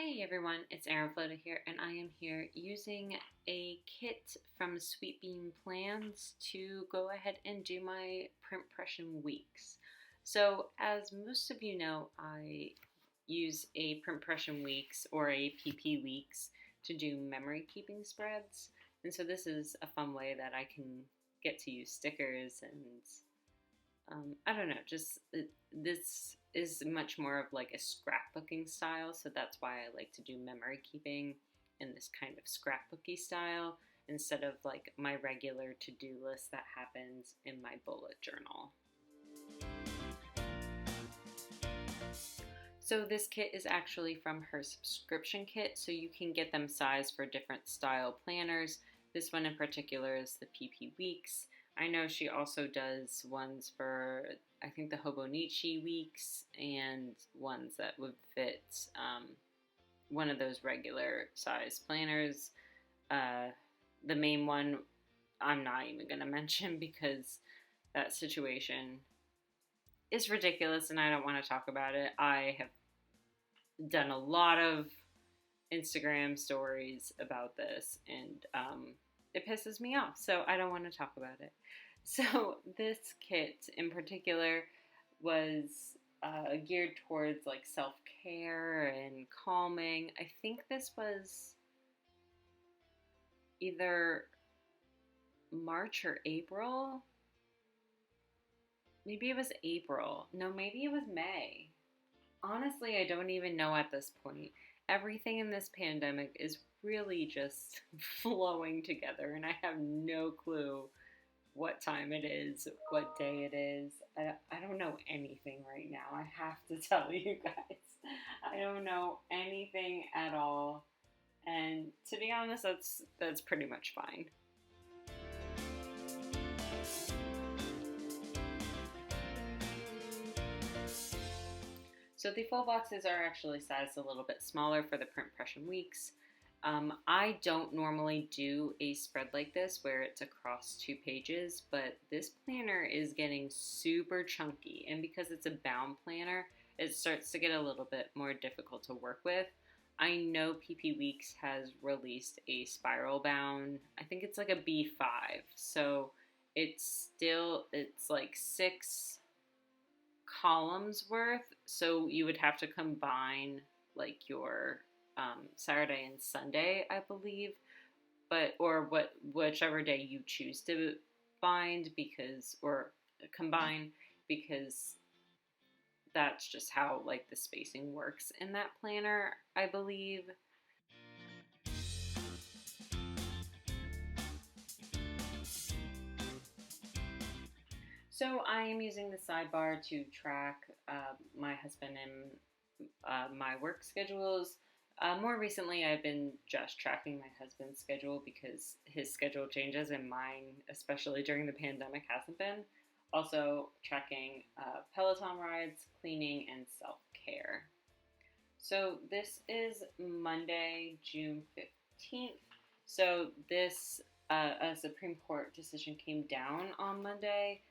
Hey everyone, it's Erin Flota here, and I am here using a kit from Sweet Bean Plans to go ahead and do my print impression weeks. So, as most of you know, I use a print impression weeks or a PP weeks to do memory keeping spreads, and so this is a fun way that I can get to use stickers and I don't know, this is much more of like a scrapbooking style, so that's why I like to do memory keeping in this kind of scrapbooky style instead of like my regular to-do list that happens in my bullet journal. So this kit is actually from her subscription kit, so you can get them sized for different style planners. This one in particular is the PP Weeks. I know she also does ones for, I think, the Hobonichi weeks and ones that would fit one of those regular size planners. The main one I'm not even going to mention because that situation is ridiculous and I don't want to talk about it. I have done a lot of Instagram stories about this and it pisses me off, so I don't want to talk about it. So this kit in particular was geared towards like self-care and calming. I think this was either March or April. Maybe it was April. No, maybe it was May. Honestly, I don't even know at this point. Everything in this pandemic is really just flowing together, and I have no clue what time it is, what day it is. I don't know anything right now. I have to tell you guys. I don't know anything at all. And to be honest, that's pretty much fine. So the full boxes are actually sized a little bit smaller for the print impression weeks. I don't normally do a spread like this where it's across 2 pages, but this planner is getting super chunky, and because it's a bound planner, it starts to get a little bit more difficult to work with. I know PP Weeks has released a spiral bound. I think it's like a B5, so it's like 6 columns worth, so you would have to combine like your Saturday and Sunday, I believe, or whichever day you choose to bind or combine, because that's just how like the spacing works in that planner, I believe. So I am using the sidebar to track my husband and my work schedules. More recently, I've been just tracking my husband's schedule because his schedule changes and mine, especially during the pandemic, hasn't been. Also tracking Peloton rides, cleaning, and self-care. So this is Monday, June 15th. So this a Supreme Court decision came down on Monday,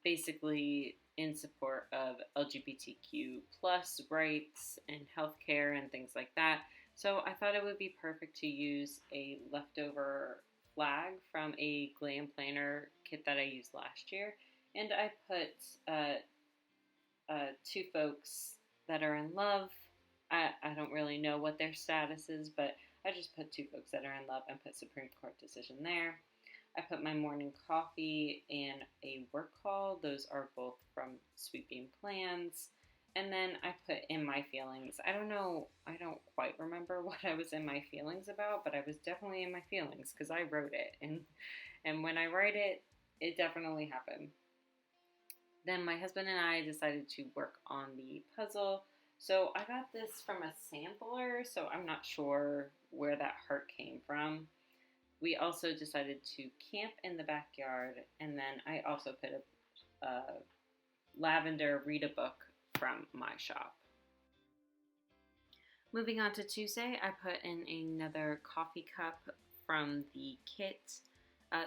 basically in support of LGBTQ plus rights and healthcare and things like that. So I thought it would be perfect to use a leftover flag from a glam planner kit that I used last year. And I put 2 folks that are in love. I don't really know what their status is, but I just put 2 folks that are in love and put Supreme Court decision there. I put my morning coffee and a work call. Those are both from Sweet Bean Plans. And then I put in my feelings. I don't quite remember what I was in my feelings about, but I was definitely in my feelings because I wrote it. And when I write it, it definitely happened. Then my husband and I decided to work on the puzzle. So I got this from a sampler, so I'm not sure where that heart came from. We also decided to camp in the backyard, and then I also put a lavender read a book from my shop. Moving on to Tuesday, I put in another coffee cup from the kit.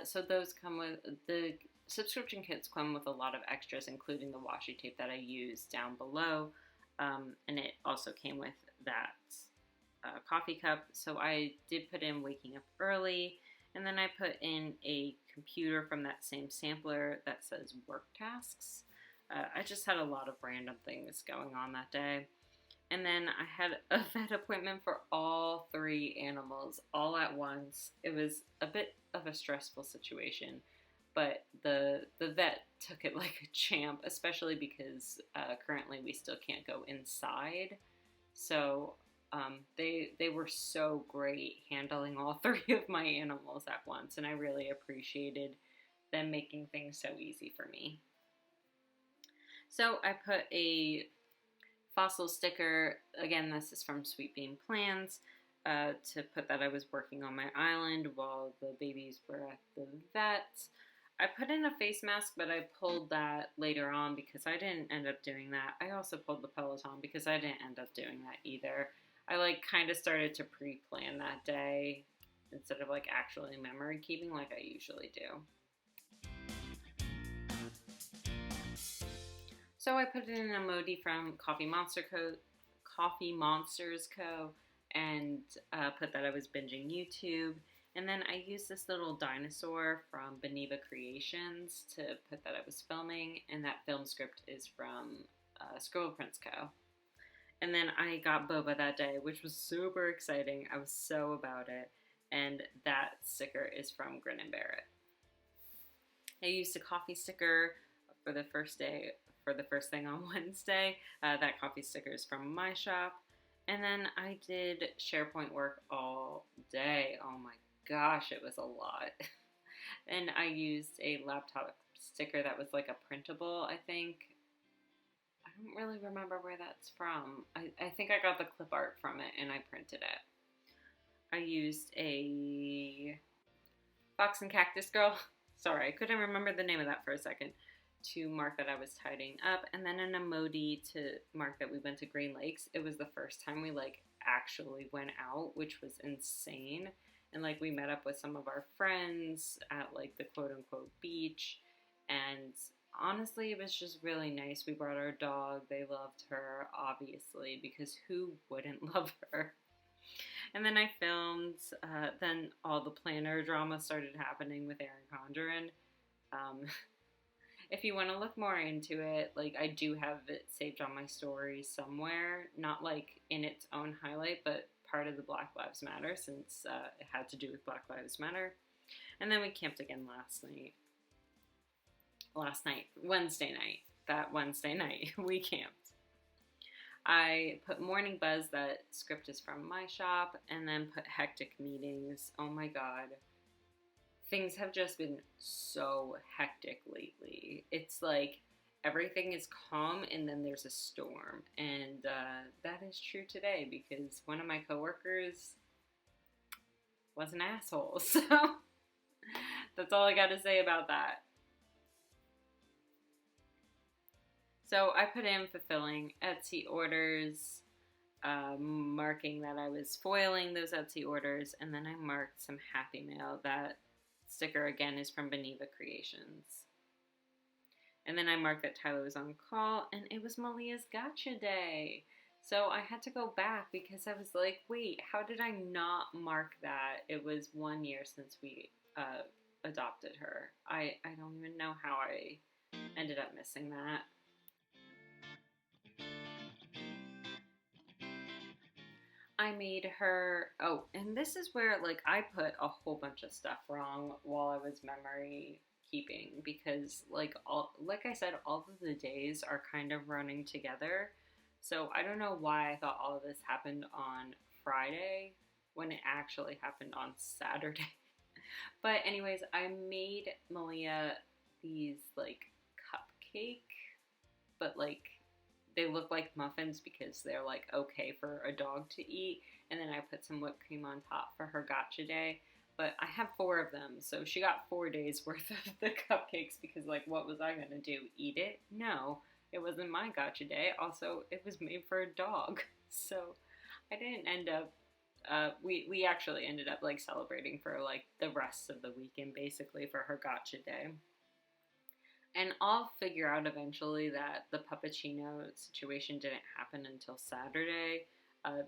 So those come with, the subscription kits come with a lot of extras, including the washi tape that I use down below, and it also came with that coffee cup. So I did put in waking up early, and then I put in a computer from that same sampler that says work tasks. I just had a lot of random things going on that day. And then I had a vet appointment for all 3 animals all at once. It was a bit of a stressful situation, but the vet took it like a champ, especially because currently we still can't go inside. So they were so great handling all 3 of my animals at once, and I really appreciated them making things so easy for me. So I put a fossil sticker, again this is from Sweet Bean Plans, to put that I was working on my island while the babies were at the vet. I put in a face mask, but I pulled that later on because I didn't end up doing that. I also pulled the Peloton because I didn't end up doing that either. I kind of started to pre-plan that day instead of actually memory keeping like I usually do. So I put in an emoji from Coffee Monsters Co. and put that I was binging YouTube. And then I used this little dinosaur from Beneva Creations to put that I was filming, and that film script is from Scribble Prints Co. And then I got boba that day, which was super exciting. I was so about it. And that sticker is from Grin and Bear It. I used a coffee sticker for the first thing on Wednesday. That coffee sticker is from my shop. And then I did SharePoint work all day. Oh my gosh, it was a lot. And I used a laptop sticker that was like a printable, I think. I don't really remember where that's from. I think I got the clip art from it and I printed it. I used a Fox and Cactus Girl. Sorry, I couldn't remember the name of that for a second. To mark that I was tidying up, and then an emoji to mark that we went to Green Lakes. It was the first time we actually went out, which was insane. And we met up with some of our friends at the quote unquote beach, and honestly it was just really nice. We brought our dog. They loved her, obviously, because who wouldn't love her? And then I filmed, then all the planner drama started happening with Erin Condren. If you want to look more into it, I do have it saved on my story somewhere. Not in its own highlight, but part of the Black Lives Matter, since it had to do with Black Lives Matter. And then we camped again Wednesday night. That Wednesday night, we camped. I put Morning Buzz, that script is from my shop, and then put Hectic Meetings. Oh my god. Things have just been so hectic lately. It's everything is calm and then there's a storm. And that is true today because one of my coworkers was an asshole. So that's all I got to say about that. So I put in fulfilling Etsy orders, marking that I was foiling those Etsy orders, and then I marked some Happy Mail. That sticker again is from Beneva Creations. And then I marked that Tyler was on call, and it was Malia's gotcha day. So I had to go back because I was like, wait, how did I not mark that? It was 1 year since we adopted her. I don't even know how I ended up missing that. I made her, and this is where I put a whole bunch of stuff wrong while I was memory keeping, because like I said, all of the days are kind of running together. So I don't know why I thought all of this happened on Friday when it actually happened on Saturday. But anyways, I made Malia these cupcake, but they look like muffins because they're okay for a dog to eat. And then I put some whipped cream on top for her gotcha day. But I have 4 of them, so she got 4 days worth of the cupcakes because what was I gonna do? Eat it? No, it wasn't my gotcha day. Also, it was made for a dog. So I didn't end up, we actually ended up celebrating for the rest of the weekend basically for her gotcha day. And I'll figure out eventually that the puppuccino situation didn't happen until Saturday.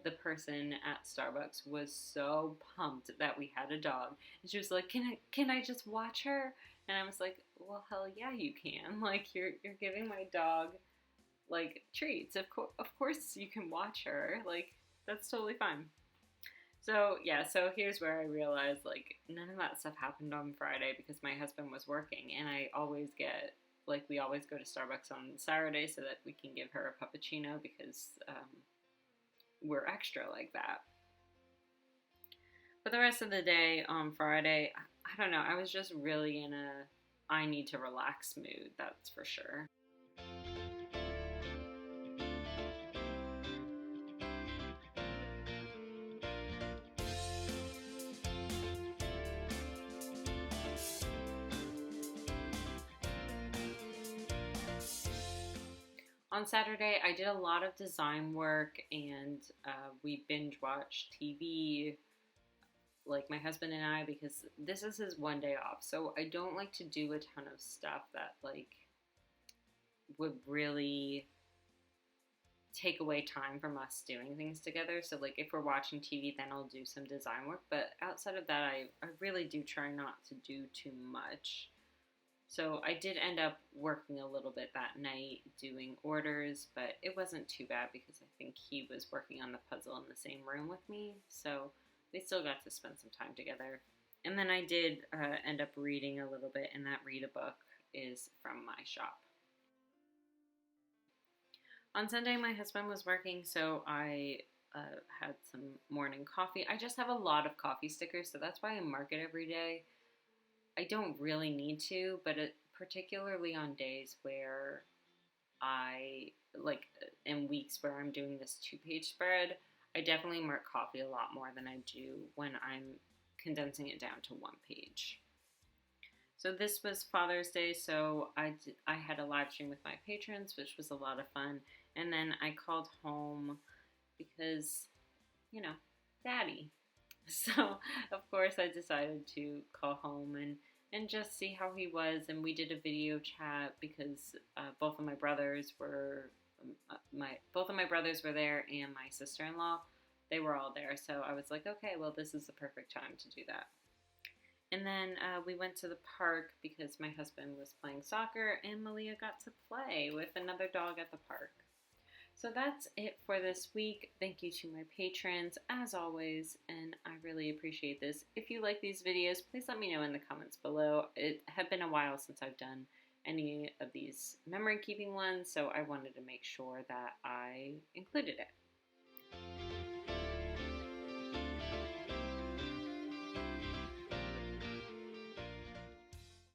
the person at Starbucks was so pumped that we had a dog, and she was like, can I just watch her?" And I was like, "Well, hell yeah, you can. Like, you're giving my dog like treats. Of course you can watch her. Like, that's totally fine." So yeah, so here's where I realized like none of that stuff happened on Friday because my husband was working, and I always get like we always go to Starbucks on Saturday so that we can give her a puppuccino because we're extra like that. But the rest of the day on Friday, I don't know, I was just really in a I need to relax mood, that's for sure. On Saturday, I did a lot of design work, and we binge watched TV, like my husband and I, because this is his one day off. So I don't like to do a ton of stuff that like would really take away time from us doing things together. So like if we're watching TV, then I'll do some design work. But outside of that, I really do try not to do too much. So I did end up working a little bit that night doing orders, but it wasn't too bad because I think he was working on the puzzle in the same room with me. So we still got to spend some time together. And then I did end up reading a little bit, and that read a book is from my shop. On Sunday, my husband was working, so I had some morning coffee. I just have a lot of coffee stickers, so that's why I mark it every day. I don't really need to, but particularly on days where I, like in weeks where I'm doing this 2-page spread, I definitely mark coffee a lot more than I do when I'm condensing it down to 1 page. So this was Father's Day, so I had a live stream with my patrons, which was a lot of fun. And then I called home because, you know, Daddy. So, of course, I decided to call home and just see how he was. And we did a video chat because both of my brothers were there, and my sister-in-law. They were all there. So I was like, okay, well, this is the perfect time to do that. And then we went to the park because my husband was playing soccer, and Malia got to play with another dog at the park. So that's it for this week. Thank you to my patrons, as always, and I really appreciate this. If you like these videos, please let me know in the comments below. It had been a while since I've done any of these memory keeping ones, so I wanted to make sure that I included it.